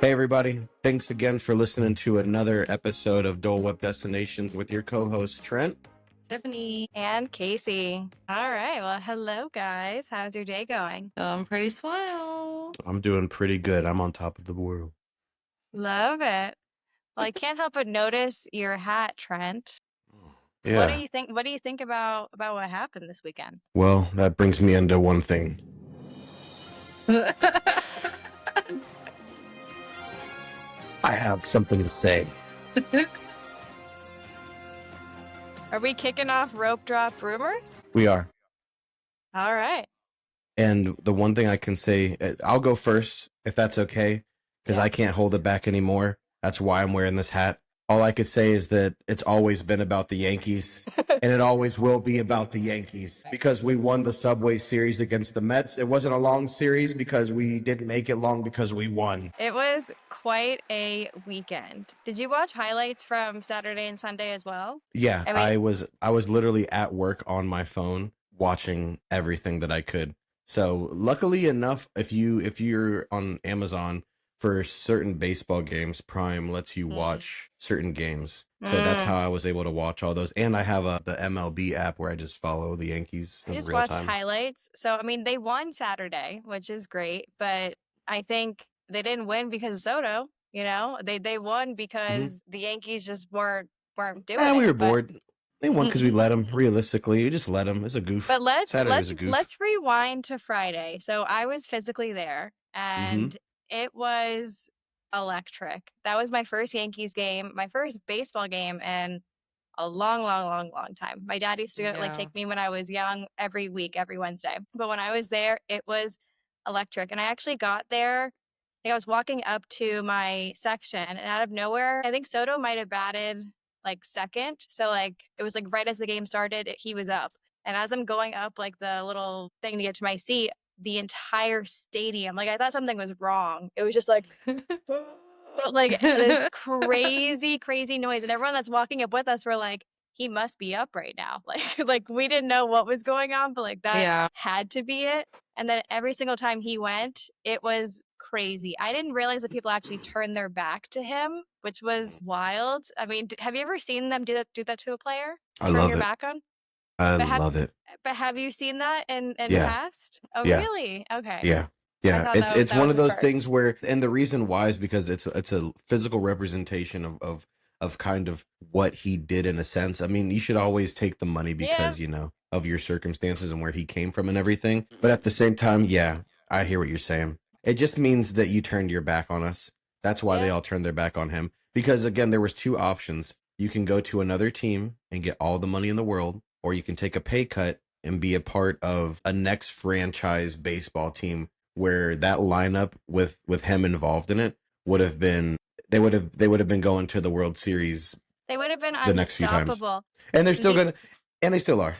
Hey, everybody. Thanks again for listening to another episode of Dole Whip Destinations with your co-host, Trent. Tiffany. And Kasey. All right. Well, hello, guys. How's your day going? Pretty swell. I'm doing pretty good. I'm on top of the world. Love it. Well, I can't help but notice your hat, Trent. Yeah. What do you think about what happened this weekend? Well, that brings me into one thing. I have something to say. Are we kicking off rope drop rumors? We are. All right. And the one thing I can say, I'll go first, if that's okay, because I can't hold it back anymore. That's why I'm wearing this hat. All I could say is that it's always been about the Yankees, and it always will be about the Yankees, because we won the Subway Series against the Mets. It wasn't a long series because we didn't make it long because we won. It was quite a weekend. Did you watch highlights from Saturday and Sunday as well? Yeah, I was literally at work on my phone watching everything that I could. So luckily enough, if you're on Amazon for certain baseball games, Prime lets you watch certain games. So that's how I was able to watch all those. And I have the MLB app where I just follow the Yankees in real time. I just watched highlights. So, I mean, they won Saturday, which is great. But I think they didn't win because of Soto. You know, they won because the Yankees just weren't doing it. We were bored. They won because we let them. Realistically, we just let them. It's a goof. But let's rewind to Friday. So I was physically there, and it was electric. That was my first Yankees game, my first baseball game in a long time. My dad used to take me when I was young every week, every Wednesday. But when I was there, it was electric. And I actually got there. I was walking up to my section, and out of nowhere, I think Soto might have batted like second. So like it was like right as the game started, he was up. And as I'm going up like the little thing to get to my seat, the entire stadium, like I thought something was wrong. It was just like like this crazy noise. And everyone that's walking up with us were like, he must be up right now. Like we didn't know what was going on, but like that had to be it. And then every single time he went, it was crazy. I didn't realize that people actually turned their back to him, which was wild. I mean, have you ever seen them do that to a player? I love your it. back on? I love it. But have you seen that in the past? Oh, really? Okay. Yeah. It's one of those things where, and the reason why is because it's a physical representation of kind of what he did in a sense. I mean, you should always take the money because, you know, of your circumstances and where he came from and everything. But at the same time, I hear what you're saying. It just means that you turned your back on us. That's why they all turned their back on him. Because again, there was two options. You can go to another team and get all the money in the world, or you can take a pay cut and be a part of a next franchise baseball team where that lineup with him involved in it would have been, they would have been going to the World Series. They would have been the next few times. And they're still and they still are.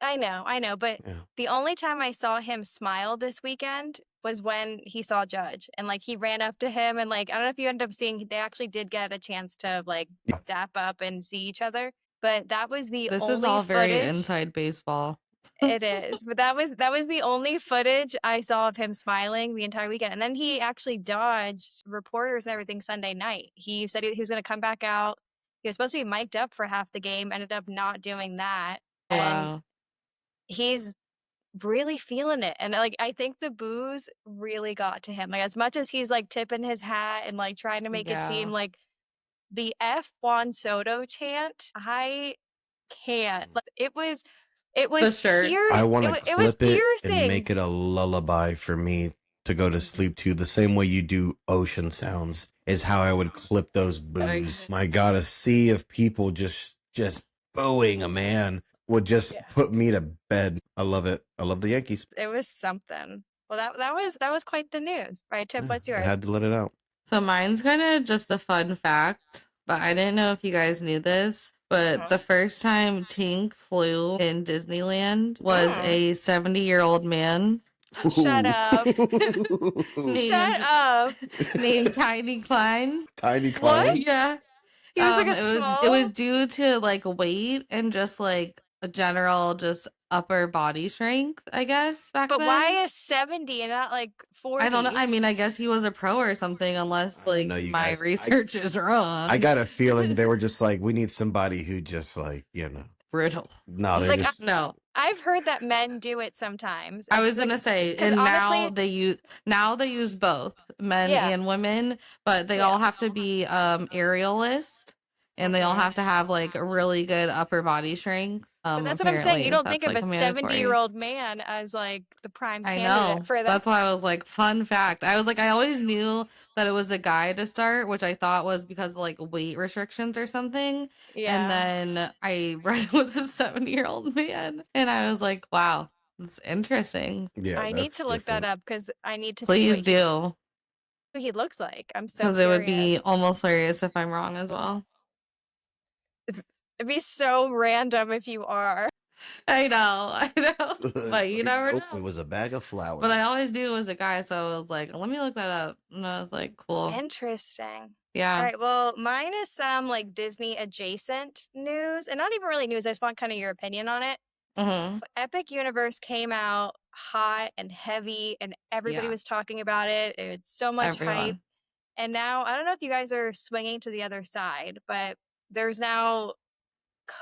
I know, but the only time I saw him smile this weekend was when he saw Judge, and like he ran up to him, and like I don't know if you ended up seeing, they actually did get a chance to like dap up and see each other, but that was the this only is all footage. Very inside baseball. It is, but that was the only footage I saw of him smiling the entire weekend. And then he actually dodged reporters and everything Sunday night. He said he was going to come back out. He was supposed to be mic'd up for half the game, ended up not doing that. And he's really feeling it. And like I think the booze really got to him. Like as much as he's like tipping his hat and like trying to make it seem like the F Juan Soto chant, I can't. Like it was piercing. I want to clip it and make it a lullaby for me to go to sleep to. The same way you do ocean sounds is how I would clip those boos. My God, a sea of people just booing a man would just put me to bed. I love it. I love the Yankees. It was something. Well, that was quite the news, right? Tip, what's yours? I had to let it out. So mine's kind of just a fun fact, but I didn't know if you guys knew this. But the first time Tink flew in Disneyland was a 70-year-old man. Shut up. Shut up. Named Tiny Klein. Tiny Klein? What? Yeah. He was like a it was due to like weight and just like a general just upper body strength, I guess, back But then. why is 70 and not like 40? I don't know. I mean, I guess he was a pro or something, unless like my research is wrong. I got a feeling they were just like, we need somebody who just like, brittle. No, they're Like, just No. I've heard that men do it sometimes. I was gonna say, and honestly, now they use both men and women, but they all have to be aerialist, and they all have to have like a really good upper body strength. But that's what I'm saying. You don't think of like a 70-year-old man as like the prime candidate for that. That's why I was like, fun fact. I was like, I always knew that it was a guy to start, which I thought was because of like weight restrictions or something. Yeah. And then I read it was a 70-year-old man, and I was like, wow, it's interesting. Yeah, I need to look that up because I need to Please see do. what he looks like. I'm so because it would be almost hilarious if I'm wrong as well. It'd be so random if you are. I know. But you never know. It was a bag of flour. But I always knew it was a guy, so I was like, let me look that up. And I was like, cool. Interesting. Yeah. All right. Well, mine is some like Disney adjacent news, and not even really news. I just want kind of your opinion on it. Mm-hmm. So Epic Universe came out hot and heavy, and everybody was talking about it. It's so much hype. And now, I don't know if you guys are swinging to the other side, but there's now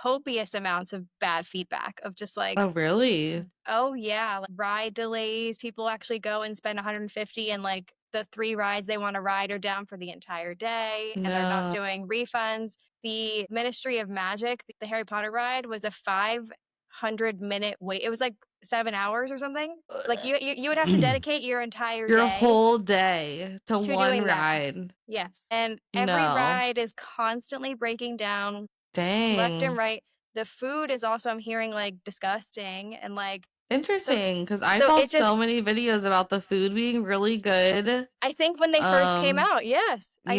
copious amounts of bad feedback of just like, oh really? Oh yeah, like ride delays. People actually go and spend 150, and like the 3 rides they want to ride are down for the entire day, and they're not doing refunds. The Ministry of Magic, the Harry Potter ride, was a 500-minute wait. It was like 7 hours or something. Like you would have to dedicate your entire your day, whole day to one ride. That. Yes, and every ride is constantly breaking down. Dang. Left and right. The food is also, I'm hearing, like disgusting and like interesting, because I saw so many videos about the food being really good. I think when they first came out, yes. I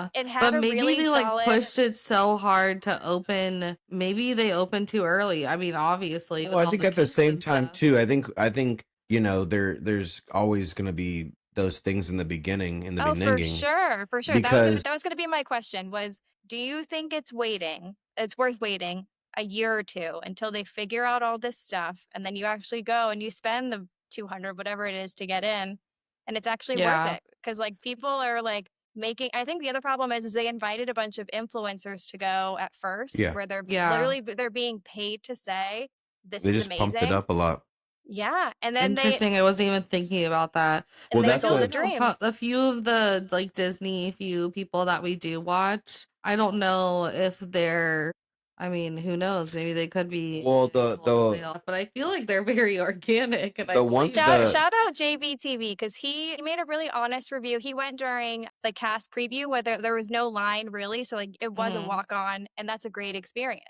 think it had but a maybe really they solid... like pushed it so hard to open. Maybe they opened too early. I mean, obviously. Well, I think at the same time too, I think there's always going to be those things in the beginning, for sure. Because that was going to be my question was, do you think it's worth waiting a year or two until they figure out all this stuff, and then you actually go and you spend the 200, whatever it is, to get in, and it's actually worth it? Because like people are like making, I think the other problem is they invited a bunch of influencers to go at first, where they're literally they're being paid to say this is amazing. They just pumped it up a lot. Yeah, and then interesting. I wasn't even thinking about that. Well, that's a dream. A few of the like Disney people that we do watch, I don't know if they're. I mean, who knows? Maybe they could be. Well, but I feel like they're very organic. And shout out JVTV, because he made a really honest review. He went during the cast preview where there was no line really, so like it was a walk on, and that's a great experience.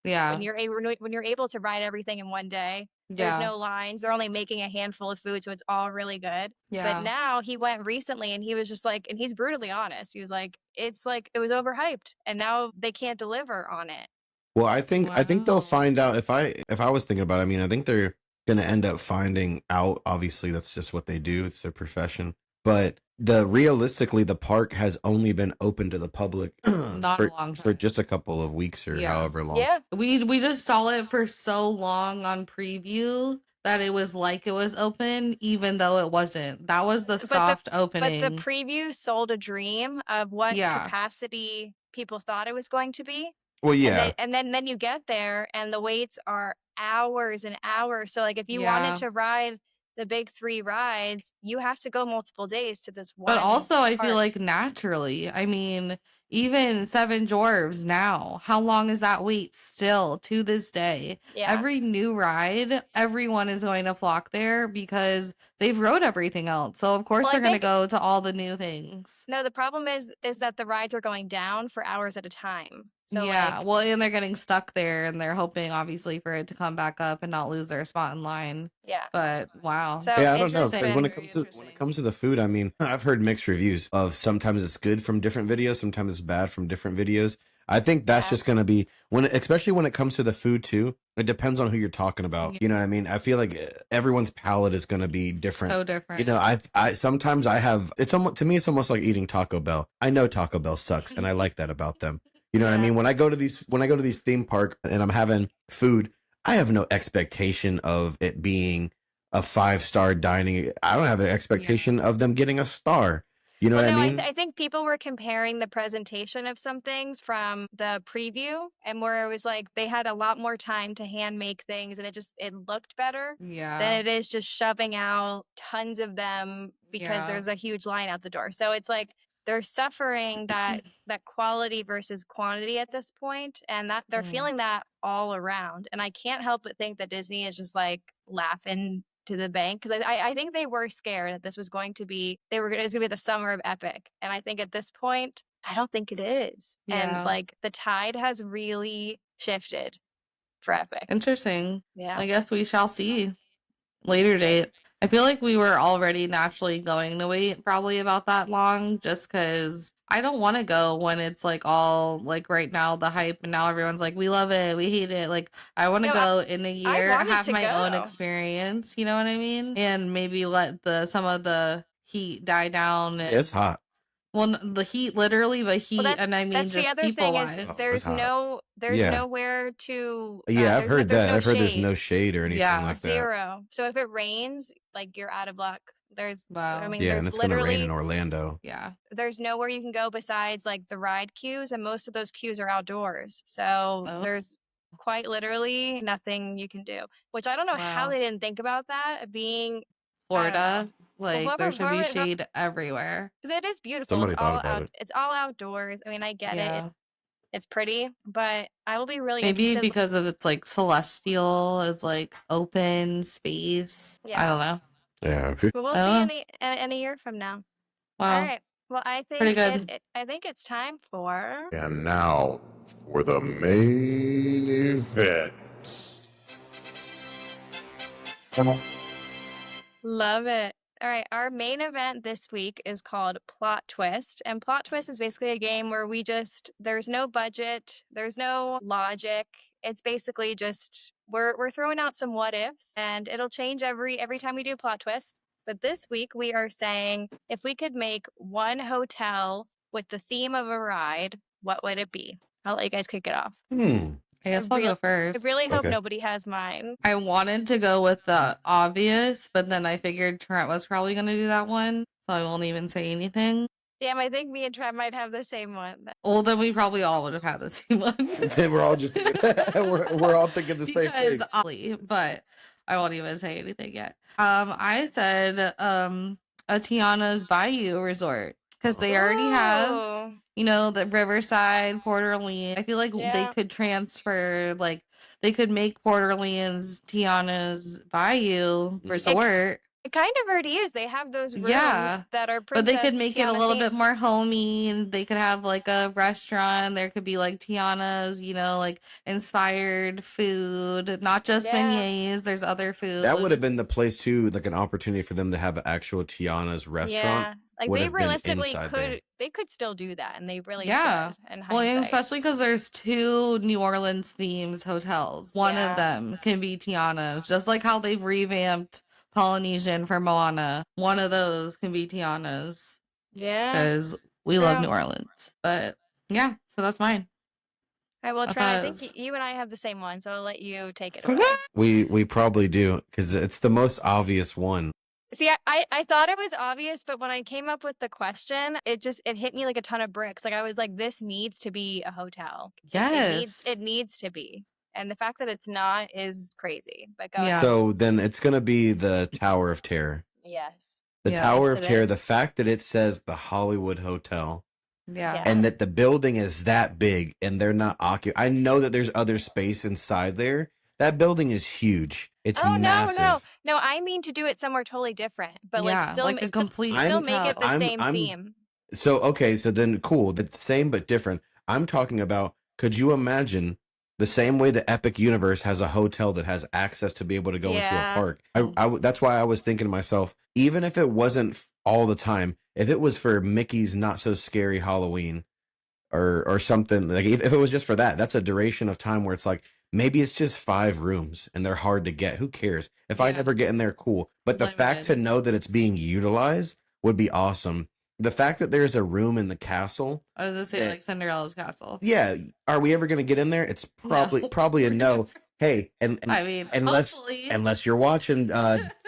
When you're able to ride everything in one day. There's no lines. They're only making a handful of food, so it's all really good. But now he went recently, and he was just like, and he's brutally honest. He was like, it's like it was overhyped, and now they can't deliver on it. Well, I think they'll find out. If I was thinking about it, I mean, I think they're going to end up finding out. Obviously, that's just what they do. It's their profession. But realistically, the park has only been open to the public not a long time. For just a couple of weeks or however long. Yeah, we just saw it for so long on preview that it was like it was open, even though it wasn't. That was the soft opening. But the preview sold a dream of what capacity people thought it was going to be. Well, yeah. And then you get there, and the waits are hours and hours. So like if you wanted to ride the big 3 rides, you have to go multiple days to this one. But also, park. I feel like naturally, I mean, even 7 Dwarves now, how long is that wait still to this day? Yeah. Every new ride, everyone is going to flock there because they've rode everything else. So of course they're going to go to all the new things. No, the problem is that the rides are going down for hours at a time. So and they're getting stuck there, and they're hoping obviously for it to come back up and not lose their spot in line. Yeah. But wow. So I don't know. When it comes to the food, I mean, I've heard mixed reviews of sometimes it's good from different videos, sometimes it's bad from different videos. I think that's just going to be especially when it comes to the food too. It depends on who you're talking about. You know what I mean? I feel like everyone's palate is going to be different. So different. You know, I sometimes I have, to me, it's almost like eating Taco Bell. I know Taco Bell sucks, and I like that about them. You know what I mean? When I go to these theme park and I'm having food, I have no expectation of it being a 5-star dining. I don't have an expectation of them getting a star. You know what I mean? I think people were comparing the presentation of some things from the preview, and where it was like they had a lot more time to hand make things, and it looked better than it is just shoving out tons of them because there's a huge line out the door. So it's like they're suffering that quality versus quantity at this point, and that they're feeling that all around. And I can't help but think that Disney is just like laughing to the bank, because I think they were scared that this was going to be it was going to be the summer of Epic, and I think at this point I don't think it is. And like the tide has really shifted for Epic. Interesting. Yeah, I guess we shall see. Later date. I feel like we were already naturally going to wait probably about that long, just because I don't want to go when it's like all like right now the hype, and now everyone's like, we love it, we hate it. Like I want to go in a year, have my own experience, you know what I mean? And maybe let some of the heat die down. It's hot. Well, the heat literally, but heat, and I mean that's just the other thing is there's nowhere to. Yeah, I've heard that. I've heard there's no shade or anything like that. Zero. So if it rains, like you're out of luck. I mean, yeah, there's and it's gonna rain in Orlando. Yeah, there's nowhere you can go besides like the ride queues, and most of those queues are outdoors. So there's quite literally nothing you can do. Which I don't know how they didn't think about that being Florida. Like there should be shade everywhere. Because it is beautiful. Somebody thought about it. It's all outdoors. I mean, I get it. It's pretty, but I will be really maybe because of it's like celestial is like open space. I don't know. Yeah, but we'll see in a year from now. Wow. All right. Well, I think pretty good. I think it's time for. And now for the main event. Love it. All right, our main event this week is called Plot Twist. And Plot Twist is basically a game where there's no budget, there's no logic. It's basically just we're throwing out some what ifs, and it'll change every time we do Plot Twist. But this week we are saying, if we could make one hotel with the theme of a ride, what would it be? I'll let you guys kick it off. I guess I'll go first. I really hope nobody has mine. I wanted to go with the obvious, but then I figured Trent was probably going to do that one, so I won't even say anything. Damn, I think me and Trent might have the same one. Well, then we probably all would have had the same one. Then we're all just we're all thinking the same thing. But I won't even say anything yet. I said a Tiana's Bayou Resort, because they already have, the Riverside, Port Orleans. I feel like they could transfer, like they could make Port Orleans Tiana's Bayou Resort. It kind of already is. They have those rooms that are but they could make Tiana it a little themed. bit more homey, and they could have like a restaurant. There could be like Tiana's, like inspired food, not just beignets. There's other food. That would have been the place too, like an opportunity for them to have an actual Tiana's restaurant. Like they realistically they could still do that, and they really should. Well, and especially because there's 2 New Orleans themes hotels. One of them can be Tiana's, just like how they've revamped Polynesian for Moana. One of those can be Tiana's. Yeah. Because we love New Orleans. But yeah, so that's mine. I will try. I think you and I have the same one, so I'll let you take it away. We probably do, because it's the most obvious one. See, I thought it was obvious, but when I came up with the question, it hit me like a ton of bricks. Like I was like, this needs to be a hotel. Yes. It needs to be. And the fact that it's not is crazy. But go ahead. So then it's going to be the Tower of Terror. Yes. The Tower of Terror, the fact that it says the Hollywood Hotel. Yeah. And that the building is that big and they're not occupied. I know that there's other space inside there. That building is huge. It's massive. No, I mean to do it somewhere totally different, but like still like a complete still make it the same theme. So okay, so then cool, the same but different. I'm talking about, could you imagine the same way the Epic Universe has a hotel that has access to be able to go into a park? That's why I was thinking to myself, even if it wasn't all the time, if it was for Mickey's Not So Scary Halloween or something, like if it was just for that, that's a duration of time where it's like, maybe it's just 5 rooms and they're hard to get. Who cares? If I never get in there, cool. But the fact to know that it's being utilized would be awesome. The fact that there's a room in the castle. I was going to say like Cinderella's castle. Yeah. Are we ever going to get in there? It's probably a no. Hey, I mean, unless hopefully. unless you're watching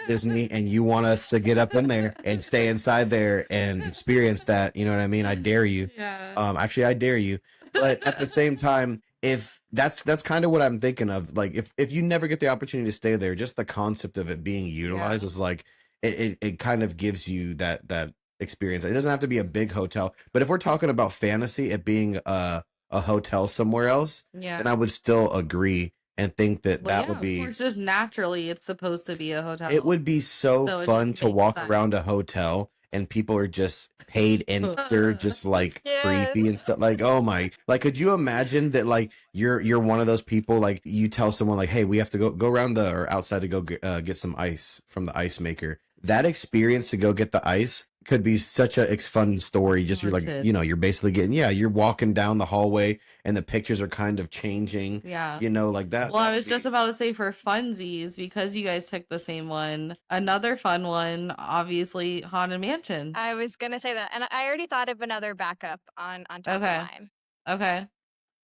Disney and you want us to get up in there and stay inside there and experience that, you know what I mean? I dare you. Yeah. Actually, I dare you. But at the same time, if that's kind of what I'm thinking of. Like, if you never get the opportunity to stay there, just the concept of it being utilized is like it kind of gives you that experience. It doesn't have to be a big hotel, but if we're talking about fantasy, it being a hotel somewhere else, Yeah. then I would still agree and think that Well, that would of be course, just naturally, it's supposed to be a hotel. it would be so So it fun just to makes walk sense. around a hotel and people are just paid and they're just like Yes. creepy and stuff. Like, oh my, like, could you imagine that? Like, you're one of those people. Like, you tell someone like, hey, we have to go around the or outside to go get some ice from the ice maker. That experience to go get the ice could be such a fun story. Just you're like, Haunted. you know, you're basically getting you're walking down the hallway and the pictures are kind of changing. Yeah. You know, like that. Well, that I would was just be- about to say for funsies, because you guys picked the same one. Another fun one, obviously, Haunted Mansion. I was gonna say that, and I already thought of another backup on top Okay. of mine. Okay.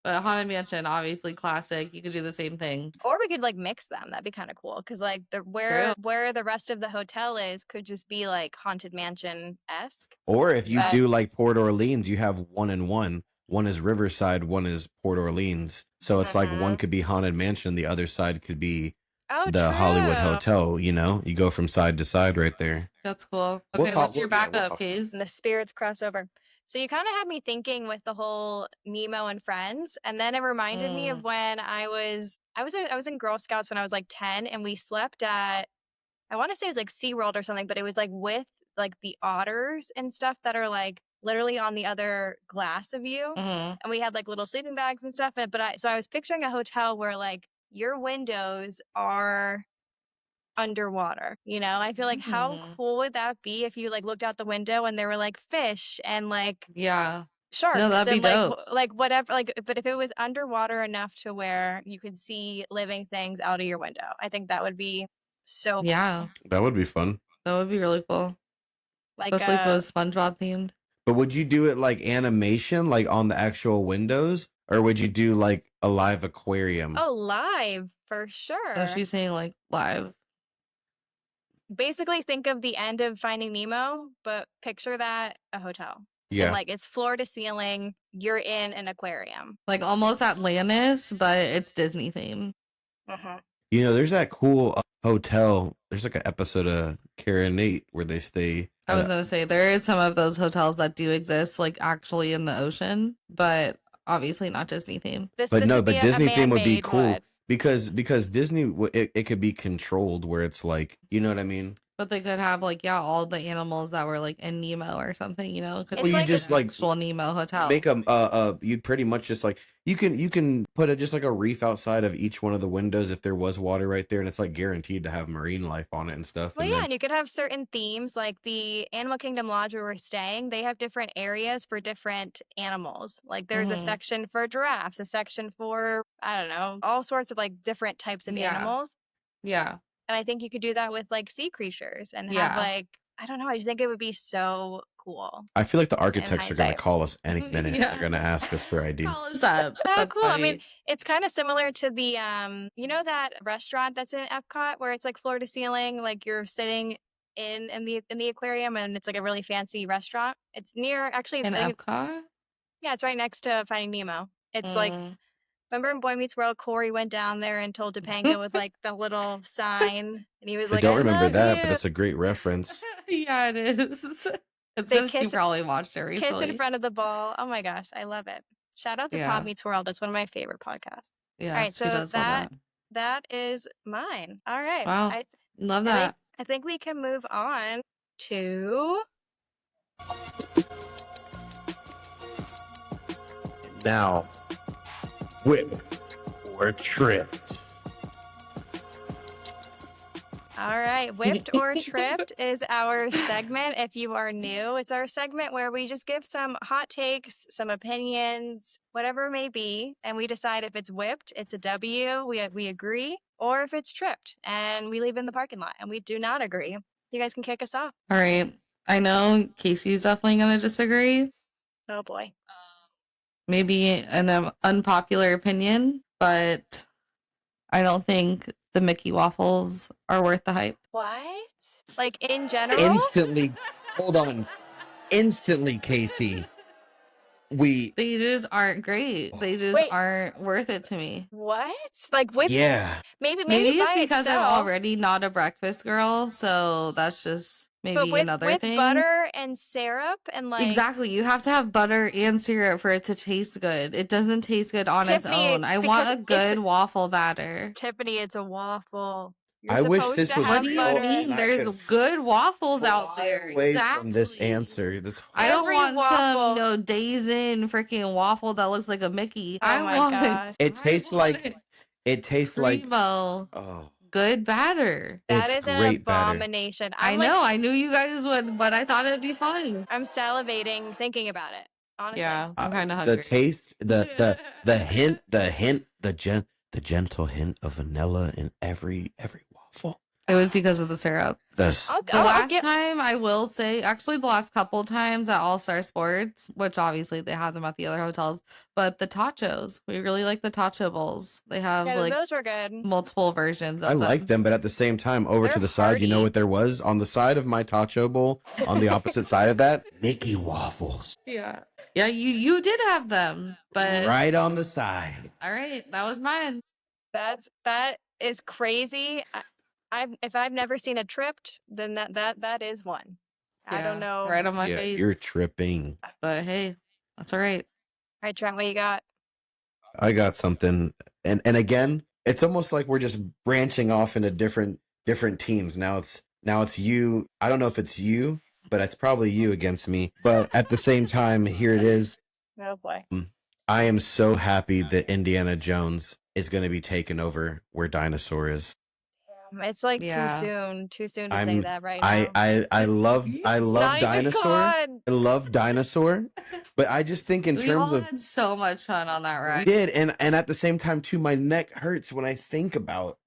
But Haunted Mansion, obviously classic. You could do the same thing. Or we could like mix them. That'd be kind of cool because like True. where the rest of the hotel is could just be like Haunted Mansion esque. Or if you But- do like Port Orleans, you have one and one. One is Riverside, one is Port Orleans. So it's like one could be Haunted Mansion, the other side could be the Hollywood true. Hotel. You know, you go from side to side right there. That's cool. We'll Okay, talk- what's your we'll- yeah, we'll backup, talk. Case? And the spirits cross over. So you kind of had me thinking with the whole Nemo and Friends, and then it reminded me of when I was in Girl Scouts when I was like 10, and we slept at, I want to say it was like SeaWorld or something, but it was like with like the otters and stuff that are like literally on the other glass of you, and we had like little sleeping bags and stuff. But I was picturing a hotel where like your windows are underwater, you know. I feel like how cool would that be if you like looked out the window and there were like fish and like sharks that'd be and like dope. like whatever, like, but if it was underwater enough to where you could see living things out of your window, I think that would be so cool. Yeah, That would be fun. that would be really cool. Like Especially if it was SpongeBob themed. But would you do it like animation, like on the actual windows? Or would you do like a live aquarium? oh, live for sure. So she's saying like live. Basically think of the end of Finding Nemo, but picture that a hotel. Yeah. And like it's floor to ceiling, you're in an aquarium. Like almost Atlantis, but it's Disney themed. You know, there's that cool hotel. There's like an episode of Kara and Nate where they stay. I was gonna say there is some of those hotels that do exist, like actually in the ocean, but obviously not Disney themed. But no, but Disney theme would be man-made cool wood. because Disney it could be controlled where it's like, you know what I mean? But they could have like all the animals that were like in Nemo or something, you know. It could It's be you like just an like actual Nemo hotel. make you pretty much just like you can put just like a reef outside of each one of the windows if there was water right there, and it's like guaranteed to have marine life on it and stuff. Well, and yeah, then, and you could have certain themes, like the Animal Kingdom Lodge where we're staying. They have different areas for different animals. Like there's a section for giraffes, a section for, I don't know, all sorts of like different types of animals. Yeah. And I think you could do that with like sea creatures and have like, I don't know, I just think it would be so cool. I feel like the architects are going to hindsight. call us any minute. Yeah. They're going to ask us for ideas. Call us up. Oh, That's cool. I funny. mean, it's kind of similar to the, you know, that restaurant that's in Epcot where it's like floor to ceiling, like you're sitting in the aquarium and it's like a really fancy restaurant. It's near, actually, in I think Epcot? yeah, it's right next to Finding Nemo. It's like, remember in Boy Meets World, Corey went down there and told Topanga with like the little sign, and he was I like, don't I remember love that, you. but that's a great reference. Yeah, it is. It's They because you probably watched it recently. Kiss in front of the ball. Oh my gosh, I love it. Shout out to Pop Meets World. It's one of my favorite podcasts. Yeah, All right, she so does love that is mine. All right. Wow. Love that. I think we can move on to Now, whip or tripped. all right. Whipped or tripped is our segment. If you are new, it's our segment where we just give some hot takes, some opinions, whatever it may be, and we decide if it's whipped, it's a W, we agree, or if it's tripped, and we leave in the parking lot, and we do not agree. You guys can kick us off. All right. I know Casey's definitely going to disagree. Oh boy. Maybe an unpopular opinion, but I don't think the Mickey waffles are worth the hype. What? Like in general? Instantly, hold on. Instantly, Kasey. They just aren't great. They just Wait. aren't worth it to me. What? Like with maybe Maybe it's by because I'm itself, already not a breakfast girl, so that's just but maybe with another thing. butter and syrup and like Exactly, you have to have butter and syrup for it to taste good. It doesn't taste good on its Tiffany, own. I because want a it's- good waffle batter. Tiffany, it's a waffle. You're I wish supposed this to was What have do you butter. mean? and I There's could good waffles out fly there. away Exactly. from this answer. I don't Every want waffle. some, Days In freaking waffle that looks like a Mickey. Oh I my want gosh. It tastes like primo, good batter. That it's is an great batter. abomination. I know. I knew you guys would, but I thought it'd be fun. I'm salivating thinking about it. Honestly. Yeah, I'm kind of hungry. The taste, the hint, the gentle hint of vanilla in every waffle. It was because of the syrup. That's The last time, I will say, actually the last couple times at All Star Sports, which obviously they have them at the other hotels, but the tachos, we really like the tacho bowls. They have those were good. multiple versions of I them. like them, but at the same time, over to They're the side, you know hearty. what there was on the side of my tacho bowl, on the opposite side of that, Mickey waffles, Yeah, you did have them, but right on the side. all right, that was mine. That is crazy. If I've never seen a tripped, then that is one. I don't know. Right on my Yeah, face. you're tripping. But hey, that's all right. All right, Trent, what you got? I got something, and again, it's almost like we're just branching off into different teams. Now it's you. I don't know if it's you, but it's probably you against me. But at the same time, here it is. Oh boy. I am so happy that Indiana Jones is going to be taken over where Dinosaur is. It's like Yeah. too soon to say that right now. I love Not even Dinosaur. gone. I love Dinosaur, but I just think in We terms all of had so much fun on that we ride. did, and at the same time too, my neck hurts when I think about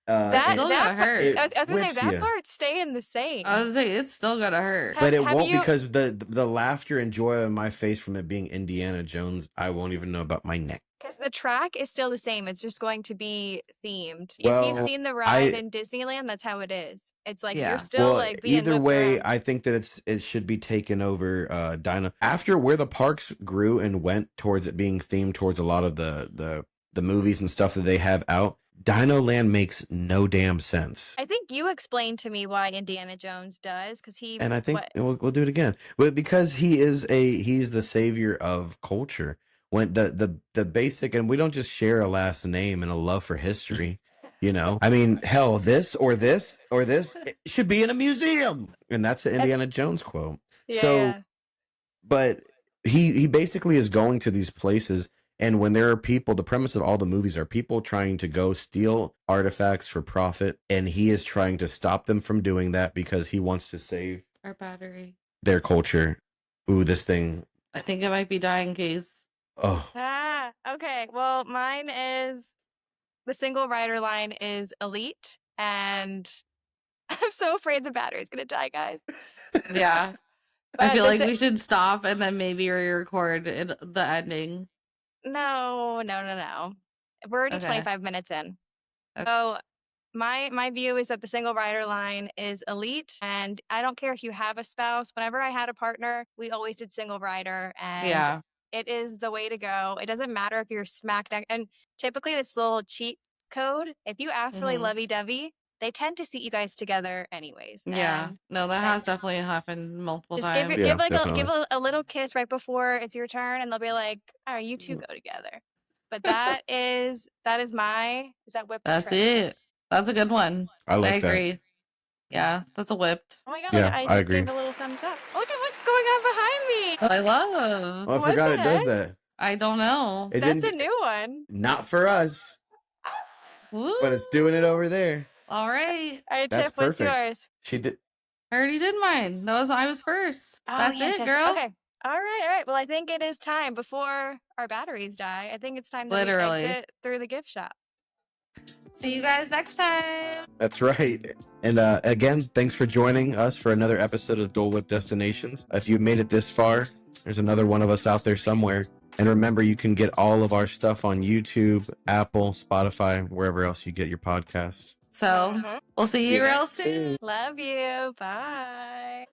That still gotta hurt. it I was gonna say whips that ya. part's staying the same. I was saying it's still gonna hurt. But it Have won't you- because the laughter and joy on my face from it being Indiana Jones, I won't even know about my neck. Because the track is still the same. It's just going to be themed. if Well, you've seen the ride in Disneyland, that's how it is. It's like Yeah. you're still Well, being either whipped way, around. I think that it should be taken over Dino after where the parks grew and went towards it being themed towards a lot of the movies and stuff that they have out. Dino Land makes no damn sense. I think you explained to me why Indiana Jones does, because he And I think we'll do it again. But because he's the savior of culture. When the basic, and we don't just share a last name and a love for history, I mean, hell, this or this or this, it should be in a museum. And that's an Indiana Jones quote. Yeah. But he basically is going to these places, and when there are people, the premise of all the movies are people trying to go steal artifacts for profit, and he is trying to stop them from doing that because he wants to save Our battery. their culture. Ooh, this thing. I think it might be dying, Case. Oh, Okay. Well, mine is the single rider line is elite, and I'm so afraid the battery's gonna die, guys. Yeah. I But feel the like si- we should stop and then maybe re-record the ending. No. We're already Okay. 25 minutes in. Okay. So my view is that the single rider line is elite, and I don't care if you have a spouse. Whenever I had a partner, we always did single rider, and Yeah. it is the way to go. It doesn't matter if you're smack next. And typically, this little cheat code, if you act really Mhm. lovey-dovey, they tend to seat you guys together anyways. Yeah. And No, that has definitely happened multiple just times. give Yeah, give definitely. a little kiss right before it's your turn, and they'll be like, "All right, you two go together." But that is my is that whip? or That's trick? it. That's a good one. I like that. agree. Yeah, that's a whipped. Oh my god! Yeah, I I just agree. gave a little thumbs up. Look at what's going on behind me. I love. Oh, I What forgot the it does heck? that. I don't know. It That's a didn't. new one. Not for us, Woo. but it's doing it over there. All right. All right, That's Tiff, what's perfect. yours? She did. I already did mine. I was first. Oh, That's yes, it, yes. girl. Okay. All right. Well, I think it is time before our batteries die. I think it's time that Literally. we exit through the gift shop. See you guys next time. That's right. And again, thanks for joining us for another episode of Dole Whip Destinations. If you made it this far, there's another one of us out there somewhere. And remember, you can get all of our stuff on YouTube, Apple, Spotify, wherever else you get your podcasts. So we'll see you real soon. Love you. Bye.